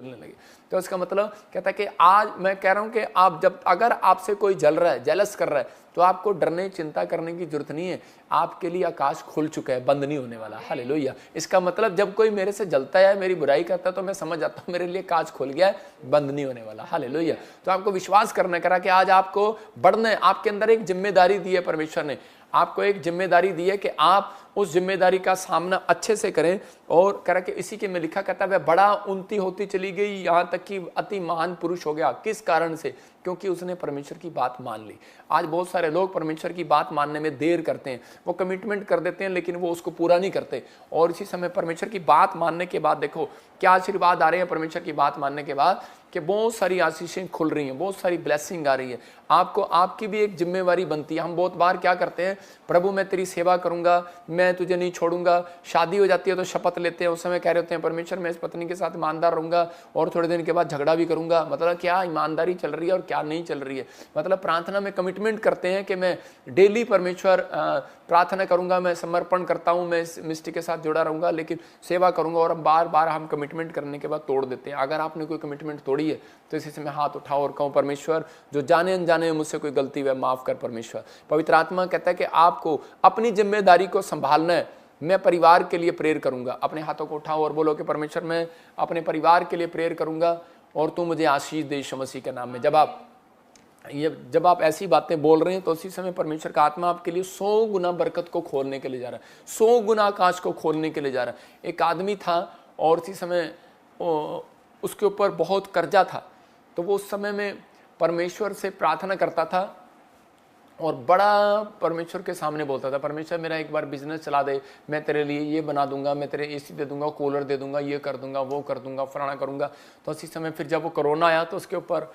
जलने लगे। तो इसका मतलब कहता है कि आज मैं कह रहा हूं कि आप जब अगर आपसे कोई जल रहा है, जेलस कर रहा है, तो आपको डरने चिंता करने की जरूरत नहीं है। आपके लिए आकाश खुल चुका है, बंद नहीं होने वाला। हालेलुया। इसका मतलब जब कोई मेरे से जलता है, मेरी बुराई करता है, तो मैं समझ जाता हूं मेरे लिए आकाश खुल गया है, बंद नहीं होने वाला। हालेलुया। तो आपको विश्वास करना करा कि आज आपको बढ़ना है। आपके अंदर एक जिम्मेदारी दी है परमेश्वर ने, आपको एक जिम्मेदारी दी है कि आप उस जिम्मेदारी का सामना अच्छे से करें। और कह रहा कि इसी के में लिखा कहता है वह बड़ा उन्नति होती चली गई, यहां तक कि अति महान पुरुष हो गया। किस कारण से? क्योंकि उसने परमेश्वर की बात मान ली। आज बहुत सारे लोग परमेश्वर की बात मानने में देर करते हैं, वो कमिटमेंट कर देते हैं लेकिन वो उसको पूरा नहीं करते। और इसी समय परमेश्वर की बात मानने के बाद देखो क्या आशीर्वाद आ रहे हैं। परमेश्वर की बात मानने के बाद कि बहुत सारी आशीषें खुल रही हैं, बहुत सारी ब्लेसिंग आ रही है। आपको आपकी भी एक जिम्मेवारी बनती है। हम बहुत बार क्या करते हैं, प्रभु मैं तेरी सेवा करूंगा, मैं तुझे नहीं छोड़ूंगा। शादी हो जाती है तो शपथ लेते हैं, उस समय कह रहे होते हैं परमेश्वर मैं इस पत्नी के साथ ईमानदार रहूंगा, और थोड़े दिन के बाद झगड़ा भी करूंगा। मतलब क्या ईमानदारी चल रही है और क्या नहीं चल रही है। मतलब प्रार्थना में कमिटमेंट करते हैं कि मैं डेली परमेश्वर प्रार्थना करूंगा, मैं समर्पण करता हूं, मैं इस मिस्टी के साथ जुड़ा रहूंगा, लेकिन सेवा करूंगा। और हम बार बार हम कमिटमेंट करने के बाद तोड़ देते हैं। अगर आपने कोई कमिटमेंट तोड़ी है तो इसी समय हाथ उठाओ और कहो परमेश्वर जो जाने अनजाने में मुझसे कोई गलती हुई माफ कर परमेश्वर। पवित्र आत्मा कहता है कि आपको अपनी जिम्मेदारी को संभालना है। मैं परिवार के लिए प्रेयर करूंगा। अपने हाथों को उठाओ और बोलो कि परमेश्वर मैं अपने परिवार के लिए प्रेयर करूंगा और तू मुझे आशीष दे यीशु मसीह के नाम में। जब आप ऐसी बातें बोल रहे हैं तो उसी समय परमेश्वर का आत्मा आपके लिए 100 गुना बरकत को खोलने के लिए जा रहा है, 100 गुना आकाश को खोलने के लिए जा रहा है। एक आदमी था और उसी समय उसके ऊपर बहुत कर्जा था, तो वो उस समय में परमेश्वर से प्रार्थना करता था और बड़ा परमेश्वर के सामने बोलता था, परमेश्वर मेरा एक बार बिजनेस चला दे, मैं तेरे लिए ये बना दूंगा, मैं तेरे एसी दे दूंगा, कूलर दे दूंगा, ये कर दूंगा, वो कर दूंगा, फलाना करूंगा। तो उसी समय फिर जब वो कोरोना आया तो उसके ऊपर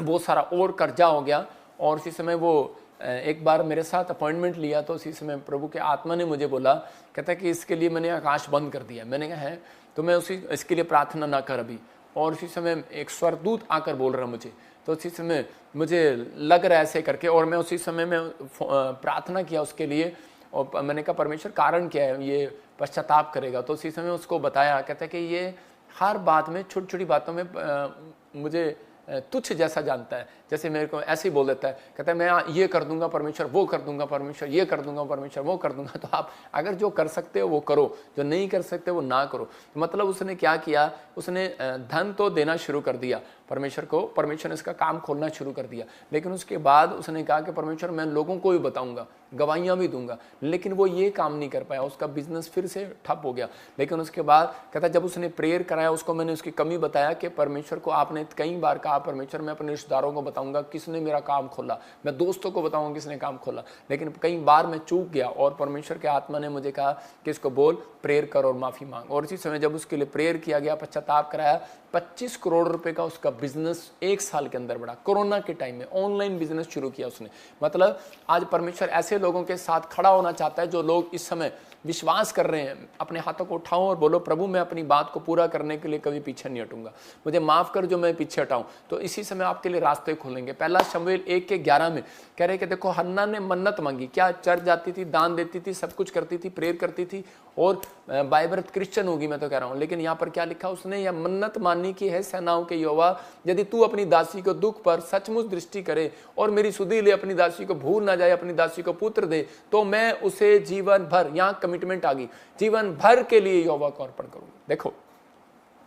बहुत सारा और कर्जा हो गया। और उसी समय वो एक बार मेरे साथ अपॉइंटमेंट लिया तो उसी समय प्रभु के आत्मा ने मुझे बोला, कहता कि इसके लिए मैंने आकाश बंद कर दिया। मैंने कहा है तो मैं इसके लिए प्रार्थना ना कर अभी। और उसी समय एक स्वर्गदूत आकर बोल रहा मुझे, तो उसी समय मुझे लग रहा है ऐसे करके, और मैं उसी समय में प्रार्थना किया उसके लिए। और मैंने कहा परमेश्वर कारण क्या है, ये पश्चाताप करेगा। तो उसी समय उसको बताया, कहता है कि ये हर बात में छोटी छोटी बातों में मुझे तुच्छ जैसा जानता है, जैसे मेरे को ऐसे ही बोल देता है। कहता है मैं ये कर दूंगा परमेश्वर, वो कर दूंगा परमेश्वर, ये कर दूंगा परमेश्वर, वो कर दूंगा। तो आप अगर जो कर सकते हो वो करो, जो नहीं कर सकते वो ना करो। तो मतलब उसने क्या किया, उसने धन तो देना शुरू कर दिया परमेश्वर को, परमेश्वर ने इसका काम खोलना शुरू कर दिया। लेकिन उसके बाद उसने कहा कि परमेश्वर मैं लोगों को भी बताऊंगा, गवाहियां भी दूंगा। लेकिन वो ये काम नहीं कर पाया, उसका बिजनेस फिर से ठप हो गया। लेकिन उसके बाद कहता जब उसने प्रेयर कराया, उसको मैंने उसकी कमी बताया कि परमेश्वर को आपने कई बार कहा परमेश्वर मैं अपने रिश्तेदारों को बताऊंगा किसने मेरा काम खोला, मैं दोस्तों को बताऊंगा किसने काम खोला। लेकिन कई बार मैं चूक गया और परमेश्वर के आत्मा ने मुझे कहा कि इसको बोल, प्रेयर कर और माफी मांग। और इसी समय जब उसके लिए प्रेयर किया गया, पश्चाताप कराया, 25 करोड़ रुपए का उसका बिजनेस एक साल के अंदर बढ़ा। कोरोना के टाइम में ऑनलाइन बिजनेस शुरू किया उसने। मतलब आज परमेश्वर ऐसे लोगों के साथ खड़ा होना चाहता है जो लोग इस समय विश्वास कर रहे हैं। अपने हाथों को उठाओ और बोलो प्रभु मैं अपनी बात को पूरा करने के लिए कभी पीछे नहीं हटूंगा, मुझे माफ कर जो मैं पीछे हटाऊं। तो इसी समय आपके लिए रास्ते खोलेंगे। पहला शमूएल 1:11 में कह रहे कि देखो हन्ना ने मन्नत मांगी, क्या चर्च जाती थी, दान देती थी, सब कुछ करती थी, प्रेयर करती थी और बाइबर्थ क्रिश्चियन होगी मैं तो कह रहा हूं। लेकिन यहाँ पर क्या लिखा, उसने यह मन्नत मानी की है सेनाओं के यहोवा यदि तू अपनी दासी को दुख पर सचमुच दृष्टि करे और मेरी सुधि ले, अपनी दासी को भूल ना जाए, अपनी दासी को पुत्र दे, तो मैं उसे जीवन भर, यहाँ कमिटमेंट आ गई, जीवन भर के लिए यहोवा को अर्पण करूंगी।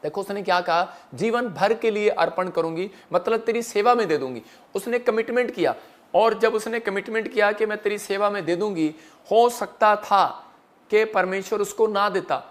देखो उसने क्या कहा, जीवन भर के लिए अर्पण करूंगी, मतलब तेरी सेवा में दे दूंगी। उसने कमिटमेंट किया और जब उसने कमिटमेंट किया कि मैं तेरी सेवा में दे दूंगी, हो सकता था कि परमेश्वर उसको ना देता,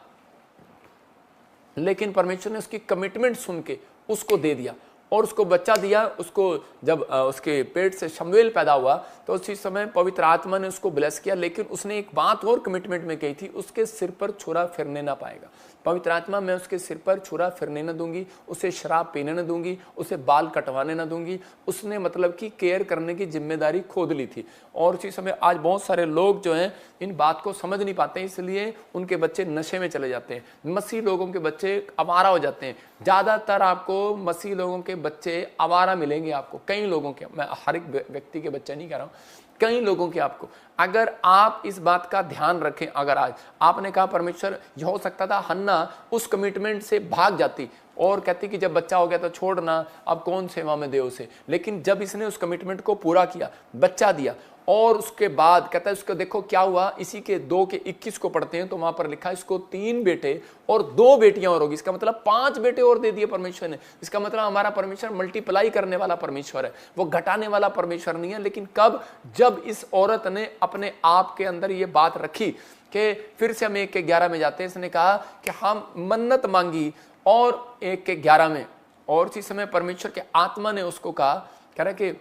लेकिन परमेश्वर ने उसकी कमिटमेंट सुन के उसको दे दिया और उसको बच्चा दिया। उसको जब उसके पेट से शमूएल पैदा हुआ तो उसी समय पवित्र आत्मा ने उसको ब्लेस किया। लेकिन उसने एक बात और कमिटमेंट में कही थी, उसके सिर पर छुरा फिरने ना पाएगा। पवित्र आत्मा मैं उसके सिर पर छुरा फिरने न दूंगी, उसे शराब पीने न दूंगी, उसे बाल कटवाने न दूंगी। उसने मतलब कि केयर करने की जिम्मेदारी खोद ली थी। और उसी समय आज बहुत सारे लोग जो हैं इन बात को समझ नहीं पाते, इसलिए उनके बच्चे नशे में चले जाते हैं। मसीह लोगों के बच्चे आवारा हो जाते हैं। ज्यादातर आपको मसीह लोगों के बच्चे आवारा मिलेंगे आपको, कई लोगों के, मैं हर एक व्यक्ति के बच्चे नहीं कह रहा हूं, कई लोगों के आपको। अगर आप इस बात का ध्यान रखें, अगर आज आपने कहा परमेश्वर, यह हो सकता था हन्ना उस कमिटमेंट से भाग जाती, और कहती कि जब बच्चा हो गया तो छोड़ना, अब कौन सेवा में दे उसे। लेकिन जब इसने उस कमिटमेंट को पूरा किया, बच्चा दिया, और उसके बाद कहता है उसको देखो क्या हुआ, इसी के 2:21 को पढ़ते हैं तो वहां पर लिखा है इसको 3 बेटे और 2 बेटियां और होगी। इसका मतलब 5 बेटे और दे दिए परमेश्वर ने। इसका मतलब हमारा परमेश्वर मल्टीप्लाई करने वाला परमेश्वर है, वो घटाने वाला परमेश्वर नहीं है। लेकिन कब? जब इस औरत ने अपने आप के अंदर ये बात रखी कि फिर से हम 1:11 में जाते हैं, इसने कहा कि हम मन्नत मांगी, और 1:11 में, और उसी समय परमेश्वर के आत्मा ने उसको कहा, कह रहा कि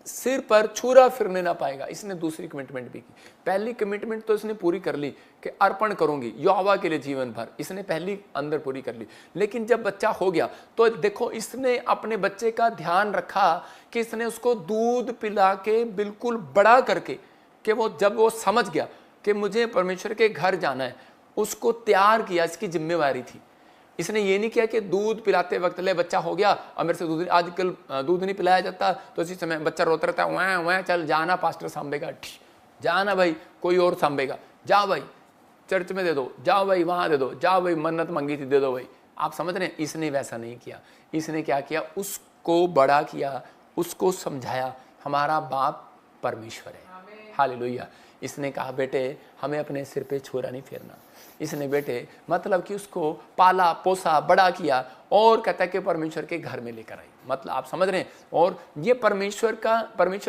सिर पर छुरा फिरने ना पाएगा। इसने दूसरी कमिटमेंट भी की। पहली कमिटमेंट तो इसने पूरी कर ली कि अर्पण करूंगी यहोवा के लिए जीवन भर, इसने पहली अंदर पूरी कर ली। लेकिन जब बच्चा हो गया तो देखो इसने अपने बच्चे का ध्यान रखा कि इसने उसको दूध पिला के बिल्कुल बड़ा करके, कि वो जब वो समझ गया कि मुझे परमेश्वर के घर जाना है, उसको तैयार किया। इसकी जिम्मेवारी थी। इसने ये नहीं किया कि दूध पिलाते वक्त ले बच्चा हो गया और मेरे से दूध, आजकल दूध नहीं पिलाया जाता तो इसी समय बच्चा रोता रहता है, वहाँ वहाँ चल जाना पास्टर सांभेगा, जाना भाई कोई और सांभेगा, जाओ भाई चर्च में दे दो, जाओ भाई वहाँ दे दो, जाओ भाई मन्नत मांगी थी दे दो भाई। आप समझ रहे हैं? इसने वैसा नहीं किया। इसने क्या किया? उसको बड़ा किया, उसको समझाया हमारा बाप परमेश्वर है। हालेलुया। इसने कहा बेटे हमें अपने सिर पे छुरा नहीं फेरना। इसने बेटे मतलब कि उसको पाला पोसा बड़ा किया, और कहता है कि परमेश्वर के घर में लेकर आई। मतलब आप समझ रहे हैं? और ये परमेश्वर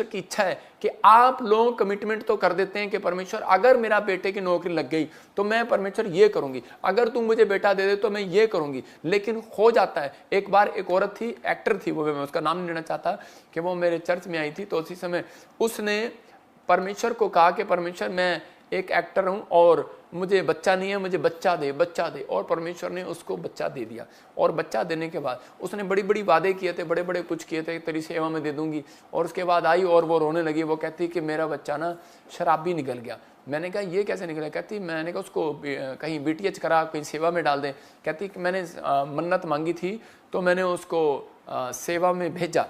की इच्छा है कि आप लोग कमिटमेंट तो कर देते हैं कि परमेश्वर अगर मेरा बेटे की नौकरी लग गई तो मैं परमेश्वर ये करूंगी, अगर तुम मुझे बेटा दे दे तो मैं ये करूंगी। लेकिन हो जाता है, एक बार एक औरत थी, एक्टर थी वो, मैं उसका नाम नहीं लेना चाहता, कि वो मेरे चर्च में आई थी। तो उसी समय उसने परमेश्वर को कहा कि परमेश्वर मैं एक एक्टर हूं और मुझे बच्चा नहीं है, मुझे बच्चा दे, बच्चा दे। और परमेश्वर ने उसको बच्चा दे दिया। और बच्चा देने के बाद उसने बड़ी बड़ी वादे किए थे, बड़े बड़े कुछ किए थे, तेरी सेवा में दे दूंगी। और उसके बाद आई और वो रोने लगी। वो कहती कि मेरा बच्चा ना शराबी निकल गया। मैंने कहा ये कैसे निकला? कहती मैंने कहा उसको कहीं BTH करा, कहीं सेवा में डाल दें। कहती कि मैंने मन्नत मांगी थी तो मैंने उसको सेवा में भेजा,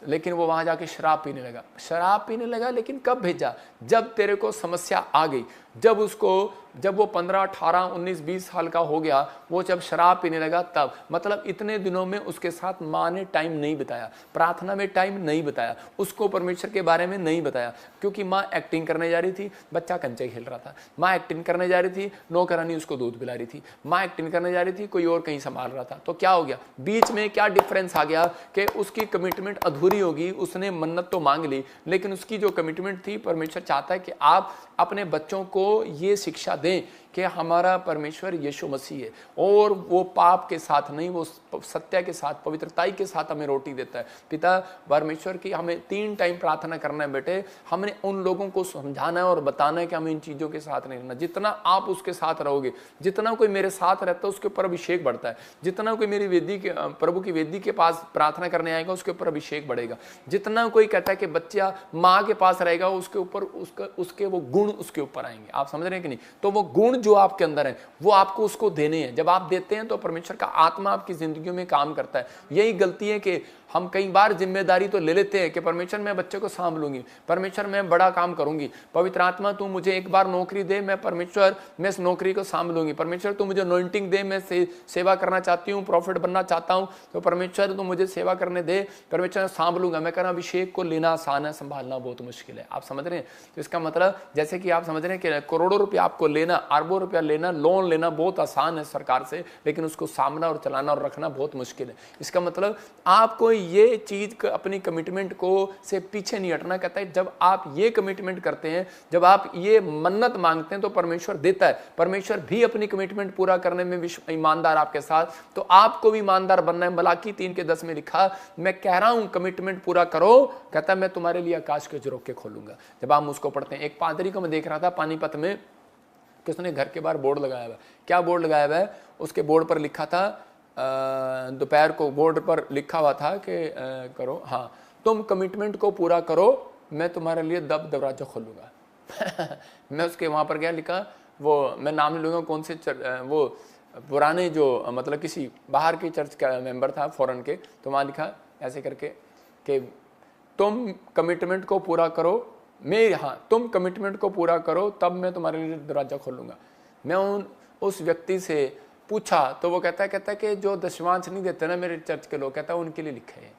लेकिन वो वहां जाके शराब पीने लगा। शराब पीने लगा, लेकिन कब भेजा? जब तेरे को समस्या आ गई, जब वो 15, 18, 19, 20 साल का हो गया, वो जब शराब पीने लगा तब। मतलब इतने दिनों में उसके साथ माँ ने टाइम नहीं बिताया, प्रार्थना में टाइम नहीं बिताया, उसको परमेश्वर के बारे में नहीं बताया, क्योंकि माँ एक्टिंग करने जा रही थी, बच्चा कंचे खेल रहा था। माँ एक्टिंग करने जा रही थी, नौकरानी उसको दूध पिला रही थी। माँ एक्टिंग करने जा रही थी, कोई और कहीं संभाल रहा था। तो क्या हो गया? बीच में क्या डिफरेंस आ गया कि उसकी कमिटमेंट अधूरी होगी। उसने मन्नत तो मांग ली, लेकिन उसकी जो कमिटमेंट थी, परमेश्वर चाहता है कि आप अपने बच्चों को ये शिक्षा दें कि हमारा परमेश्वर यीशु मसीह है, और वो पाप के साथ नहीं, वो सत्य के साथ, पवित्रताई के साथ हमें रोटी देता है। पिता परमेश्वर की हमें 3 टाइम प्रार्थना करना है बेटे। हमने उन लोगों को समझाना है और बताना है कि हमें इन चीज़ों के साथ नहीं रहना। जितना आप उसके साथ रहोगे, जितना कोई मेरे साथ रहता है उसके ऊपर अभिषेक बढ़ता है। जितना कोई मेरी वेदी के, प्रभु की वेदी के पास प्रार्थना करने आएगा, उसके ऊपर अभिषेक बढ़ेगा। जितना कोई कहता है कि बच्चा माँ के पास रहेगा, उसके ऊपर उसके वो गुण उसके ऊपर आएंगे। आप समझ रहे हैं कि नहीं? तो वो गुण जो आपके अंदर है वो आपको उसको देने हैं। जब आप देते हैं तो परमेश्वर का आत्मा आपकी जिंदगी में काम करता है। यही गलती है कि हम कई बार जिम्मेदारी तो ले लेते हैं कि परमेश्वर मैं बच्चे को सांभ लूंगी, परमेश्वर मैं बड़ा काम करूंगी, पवित्र आत्मा तू मुझे एक बार नौकरी दे, मैं परमेश्वर मैं इस नौकरी को सांभ लूंगी, परमेश्वर तू मुझे अनॉइंटिंग दे, मैं सेवा करना चाहती हूँ, प्रॉफिट बनना चाहता हूँ, तो परमेश्वर तू मुझे सेवा करने दे, परमेश्वर मैं सांभ लूंगा। मैं कह रहा अभिषेक को लेना आसान है, संभालना बहुत मुश्किल है। आप समझ रहे हैं? तो इसका मतलब जैसे कि आप समझ रहे हैं कि करोड़ों रुपया आपको लेना, अरबों रुपया लेना, लोन लेना बहुत आसान है सरकार से, लेकिन उसको सामना और चलाना और रखना बहुत मुश्किल है। इसका मतलब आपको ये चीज अपनी कमिटमेंट को से पीछे नहीं हटना। कहता है जब आप ये कमिटमेंट करते हैं, जब आप ये मन्नत मांगते हैं तो परमेश्वर देता है। परमेश्वर भी अपनी कमिटमेंट पूरा करने में ईमानदार आपके साथ, तो आपको भी ईमानदार बनना है। मलाकी 3:10 में लिखा, मैं कह रहा हूं कमिटमेंट पूरा करो। कहता है मैं तुम्हारे लिए आकाश के झरोखे खोलूंगा। जब आप उसको पढ़ते हैं, एक पादरी को मैं देख रहा था पानीपत में कि उसने घर के बाहर बोर्ड लगाया हुआ है। क्या बोर्ड लगाया हुआ है? उसके बोर्ड पर लिखा था, दोपहर को बोर्ड पर लिखा हुआ था कि करो, हाँ तुम कमिटमेंट को पूरा करो, मैं तुम्हारे लिए दरवाजा खोलूंगा। मैं उसके वहाँ पर गया, लिखा, वो मैं नाम नहीं लूँगा कौन से वो पुराने जो मतलब किसी बाहर की चर्च का मेंबर था फॉरेन के, तो वहाँ लिखा ऐसे करके कि तुम कमिटमेंट को पूरा करो, तुम कमिटमेंट को पूरा करो तब मैं तुम्हारे लिए दरवाजा खोलूँगा। मैं उस व्यक्ति से पूछा तो वो कहता है कि जो दशमांश नहीं देते ना मेरे चर्च के लोग, कहता है उनके लिए लिखा है।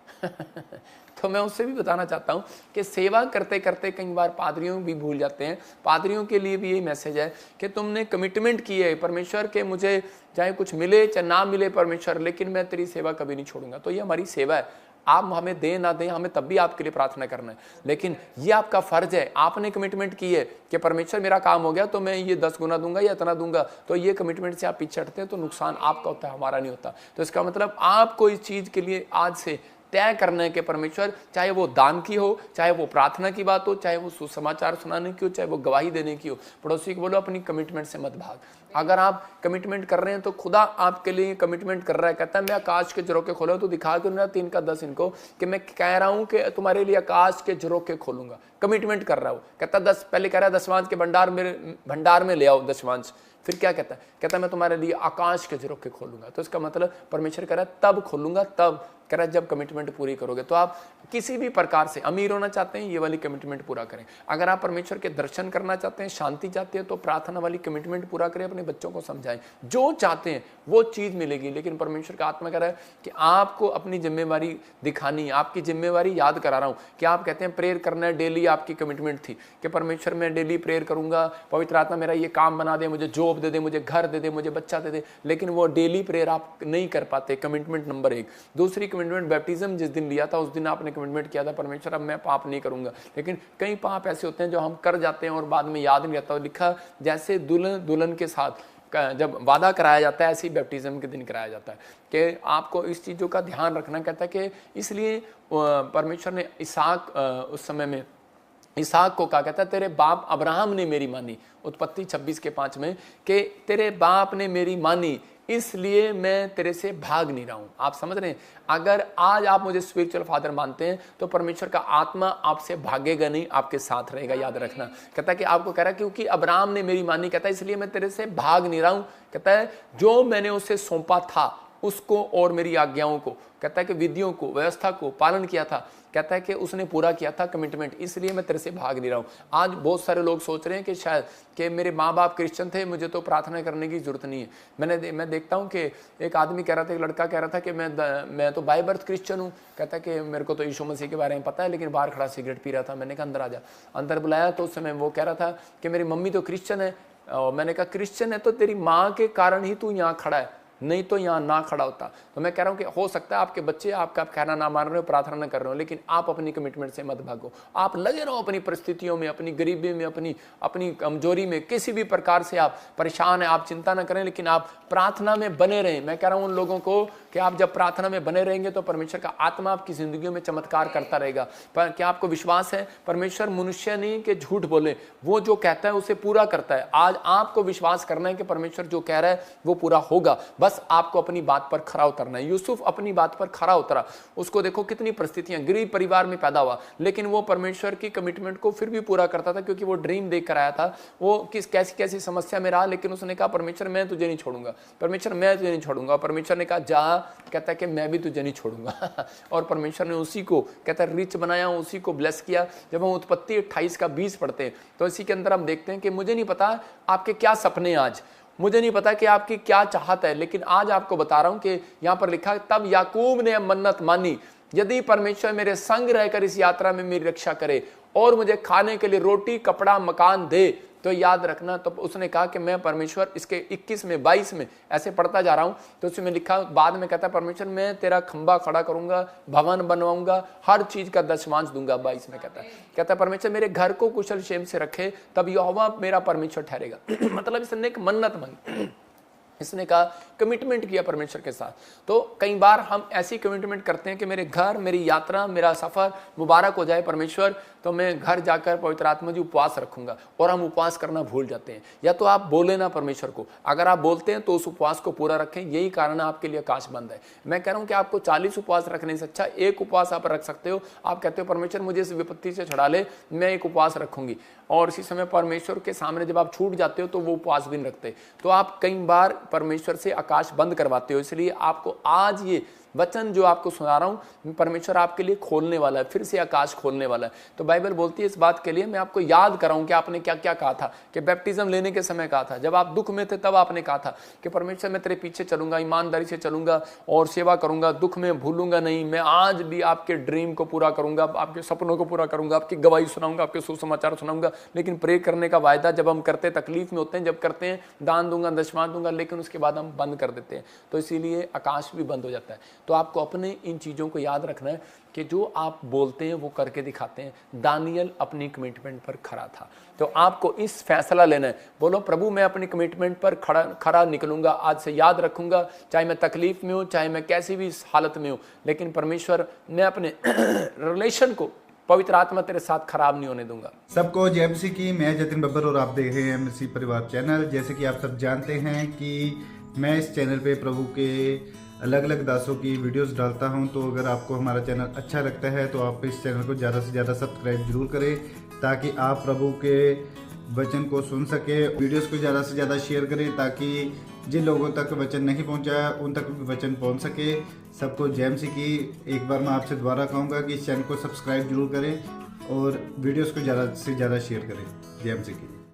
तो मैं उससे भी बताना चाहता हूँ कि सेवा करते करते कई बार पादरियों भी भूल जाते हैं। पादरियों के लिए भी यही मैसेज है कि तुमने कमिटमेंट की है परमेश्वर के, मुझे चाहे कुछ मिले चाहे ना मिले परमेश्वर, लेकिन मैं तेरी सेवा कभी नहीं छोड़ूंगा। तो ये हमारी सेवा है। आप हमें दें ना दें, हमें तब भी आपके लिए प्रार्थना करना है, लेकिन ये आपका फर्ज है। आपने कमिटमेंट की है कि परमेश्वर मेरा काम हो गया तो मैं ये 10 गुना दूंगा या इतना दूंगा, तो ये कमिटमेंट से आप पीछे हटते हैं तो नुकसान आपका होता है, हमारा नहीं होता। तो इसका मतलब आपको इस चीज के लिए आज से तय करना है कि परमेश्वर, चाहे वो दान की हो, चाहे वो प्रार्थना की बात हो, चाहे वो सुसमाचार सुनाने की हो, चाहे वो गवाही देने की हो, पड़ोसी को बोलो अपनी कमिटमेंट से मत भाग। अगर आप कमिटमेंट कर रहे हैं तो खुदा आपके लिए कमिटमेंट कर रहा है। कहता है मैं आकाश के झरोखे खोला, तो दिखा के 3 का 10 इनको कि मैं कह रहा हूं कि तुम्हारे लिए आकाश के झरोखे खोलूंगा। कमिटमेंट कर रहा हूं। कहता 10 पहले कह रहा है दशमांश के भंडार में ले आओ दशमांश, फिर क्या कहता है? कहता मैं तुम्हारे लिए आकाश के झरोखे खोलूंगा। तो इसका मतलब परमेश्वर कह रहा है तब खोलूंगा, तब कह रहा है जब कमिटमेंट पूरी करोगे। तो आप किसी भी प्रकार से अमीर होना चाहते हैं, ये वाली कमिटमेंट पूरा करें। अगर आप परमेश्वर के दर्शन करना चाहते हैं, शांति चाहते हैं, तो प्रार्थना वाली कमिटमेंट पूरा करें, अपने बच्चों को समझाएं। जो चाहते हैं वो चीज मिलेगी, लेकिन परमेश्वर का आत्मा कह रहा है कि आपको अपनी जिम्मेवारी दिखानी है, आपकी जिम्मेवारी याद करा रहा हूं कि आप कहते हैं प्रेयर करना है डेली, आपकी कमिटमेंट थी कि परमेश्वर मैं डेली प्रेयर करूंगा, पवित्र आत्मा मेरा ये काम बना दे, मुझे जॉब दे दे, मुझे घर दे दे, मुझे बच्चा दे दे, लेकिन वो डेली प्रेयर आप नहीं कर पाते। Commitment number 1। दूसरी कमिटमेंट, बैप्टिज्म जिस दिन लिया था उस दिन आपने कमिटमेंट किया था परमेश्वर अब मैं पाप नहीं करूंगा, लेकिन कई पाप ऐसे होते हैं जो हम कर जाते हैं और बाद में याद नहीं रहता। लिखा जैसे दुल्हन के साथ जब वादा कराया जाता है, ऐसे ही बैप्टिज्म के दिन कराया जाता है कि आपको इस चीज़ों का ध्यान रखना। कहता है कि इसलिए परमेश्वर ने इसहाक उस समय में इसहाक को कहा, कहता है तेरे बाप अब्राहम ने मेरी मानी, उत्पत्ति 26:5 में, कि तेरे बाप ने मेरी मानी इसलिए मैं तेरे से भाग नहीं रहा हूं। आप समझ रहे हैं? अगर आज आप मुझे स्पिरिचुअल फादर मानते हैं तो परमेश्वर का आत्मा आपसे भागेगा नहीं, आपके साथ रहेगा, याद रखना। कहता है कि आपको कह रहा है क्योंकि अब्राहम ने मेरी मानी, कहता है इसलिए मैं तेरे से भाग नहीं रहा हूं। कहता है जो मैंने उसे सौंपा था उसको और मेरी आज्ञाओं को, कहता है कि विधियों को, व्यवस्था को पालन किया था, कहता है कि उसने पूरा किया था कमिटमेंट, इसलिए मैं तेरे से भाग नहीं रहा हूं। आज बहुत सारे लोग सोच रहे हैं कि शायद कि मेरे माँ बाप क्रिश्चियन थे, मुझे तो प्रार्थना करने की जरूरत नहीं है। मैं देखता हूं कि एक आदमी कह रहा था, एक लड़का कह रहा था कि मैं तो बाय बर्थ क्रिश्चियन हूं। कहता है कि मेरे को तो यीशु मसीह के बारे में पता है, लेकिन बाहर खड़ा सिगरेट पी रहा था। मैंने कहा अंदर आ जा। अंदर बुलाया तो उस समय वो कह रहा था कि मेरी मम्मी तो क्रिश्चियन है। और मैंने कहा क्रिश्चियन है तो तेरी माँ के कारण ही तू यहाँ खड़ा है, नहीं तो यहाँ ना खड़ा होता। तो मैं कह रहा हूँ कि हो सकता है आपके बच्चे आपका कहना ना मान रहे हो, प्रार्थना ना कर रहे हो, लेकिन आप अपनी कमिटमेंट से मत भागो। आप लगे रहो अपनी परिस्थितियों में, अपनी गरीबी में, अपनी कमजोरी में, किसी भी प्रकार से आप परेशान हैं, आप चिंता ना करें, लेकिन आप प्रार्थना में बने रहें। मैं कह रहा हूँ उन लोगों को कि आप जब प्रार्थना में बने रहेंगे तो परमेश्वर का आत्मा आपकी जिंदगियों में चमत्कार करता रहेगा। पर क्या आपको विश्वास है परमेश्वर मनुष्य नहीं कि झूठ बोले, वो जो कहता है उसे पूरा करता है। आज आपको विश्वास करना है कि परमेश्वर जो कह रहा है वो पूरा होगा, बस आपको अपनी बात पर खरा उतरना है। यूसुफ अपनी बात पर खरा उतरा। उसको देखो कितनी परिस्थितियां, गरीब परिवार में पैदा हुआ, लेकिन वो परमेश्वर की कमिटमेंट को फिर भी पूरा करता था, क्योंकि वो ड्रीम देख कर आया था। वो कैसी कैसी समस्या में रहा, लेकिन उसने कहा परमेश्वर मैं तुझे नहीं छोड़ूंगा, परमेश्वर मैं तुझे नहीं छोड़ूंगा। परमेश्वर ने कहा जा, कहता है कि मैं भी तुझे नहीं छोड़ूंगा। और परमेश्वर ने उसी को कहता है रिच बनाया, उसी को ब्लेस किया। जब हम उत्पत्ति 28:20 पढ़ते हैं तो इसी के अंदर हम देखते हैं कि मुझे नहीं पता आपके क्या सपने, आज मुझे नहीं पता कि आपकी क्या चाहत है, लेकिन आज आपको बता रहा हूं कि यहां पर लिखा तब याकूब ने मन्नत मानी, यदि परमेश्वर मेरे संग रहकर इस यात्रा में मेरी रक्षा करे और मुझे खाने के लिए रोटी, कपड़ा, मकान दे तो याद रखना। तो उसने कहा कि मैं परमेश्वर, इसके 21 में 22 में ऐसे पढ़ता जा रहा हूं तो उसमें लिखा, बाद में कहता है परमेश्वर मैं तेरा खंबा खड़ा करूंगा, भवन बनवाऊंगा, हर चीज का दशमांश दूंगा। 22 में कहता है परमेश्वर मेरे घर को कुशल क्षेम से रखे, तब यहोवा मेरा परमेश्वर ठहरेगा। मतलब इसने एक मन्नत मांगी, इसने कहा कमिटमेंट किया परमेश्वर के साथ। तो कई बार हम ऐसी कमिटमेंट करते हैं कि मेरे घर, मेरी यात्रा, मेरा सफर मुबारक हो जाए परमेश्वर, तो मैं घर जाकर पवित्र आत्मा जी उपवास रखूंगा, और हम उपवास करना भूल जाते हैं। या तो आप बोले ना परमेश्वर को, अगर आप बोलते हैं तो उस उपवास को पूरा रखें, यही कारण आपके लिए आकाश बंद है। मैं कह रहा हूं कि आपको 40 उपवास रखने से अच्छा एक उपवास आप रख सकते हो। आप कहते हो परमेश्वर मुझे इस विपत्ति से छुड़ा ले, मैं एक उपवास रखूंगी, और इसी समय परमेश्वर के सामने जब आप छूट जाते हो तो वो उपवास भी नहीं रखते, तो आप कई बार परमेश्वर से आकाश बंद करवाते हो। इसलिए आपको आज ये वचन जो आपको सुना रहा हूं परमेश्वर आपके लिए खोलने वाला है, फिर से आकाश खोलने वाला है। तो बाइबल बोलती है इस बात के लिए मैं आपको याद कराऊं कि आपने क्या क्या कहा था, कि बैप्टिज्म लेने के समय कहा था, जब आप दुख में थे तब आपने कहा था कि परमेश्वर मैं तेरे पीछे चलूंगा, ईमानदारी से चलूंगा और सेवा करूंगा, दुख में भूलूंगा नहीं, मैं आज भी आपके ड्रीम को पूरा करूंगा, आपके सपनों को पूरा करूंगा, आपकी गवाही सुनाऊंगा, आपके सुसमाचार सुनाऊंगा। लेकिन प्रे करने का वायदा जब हम करते हैं, तकलीफ में होते हैं, जब करते हैं दान दूंगा, दशमांश दूंगा, लेकिन उसके बाद हम बंद कर देते हैं, तो इसीलिए आकाश भी बंद हो जाता है। तो आपको अपने इन चीज़ों को याद रखना है कि जो आप बोलते हैं वो करके दिखाते हैं। दानियल अपनी कमिटमेंट पर खड़ा था, तो आपको इस फैसला लेना है, बोलो प्रभु मैं अपनी कमिटमेंट पर खड़ा निकलूंगा, आज से याद रखूंगा, चाहे मैं तकलीफ में हूँ, चाहे मैं कैसी भी हालत में हूँ, लेकिन परमेश्वर मैं अपने रिलेशन को पवित्र आत्मा तेरे साथ खराब नहीं होने दूंगा। सबको जय मसीह की। मैं जतिन बब्बर और आप देख रहे हैं मसीह परिवार चैनल। जैसे कि आप सब जानते हैं कि मैं इस चैनल पे प्रभु के अलग अलग दासों की वीडियोस डालता हूं, तो अगर आपको हमारा चैनल अच्छा लगता है तो आप इस चैनल को ज़्यादा से ज़्यादा सब्सक्राइब जरूर करें, ताकि आप प्रभु के वचन को सुन सके। वीडियोस को ज़्यादा से ज़्यादा शेयर करें, ताकि जिन लोगों तक वचन नहीं पहुंचा उन तक भी वचन पहुंच सके। सबको जय मसीह की। एक बार मैं आपसे दोबारा कहूँगा कि इस चैनल को सब्सक्राइब जरूर करें और वीडियोस को ज़्यादा से ज़्यादा शेयर करें। जय मसीह की।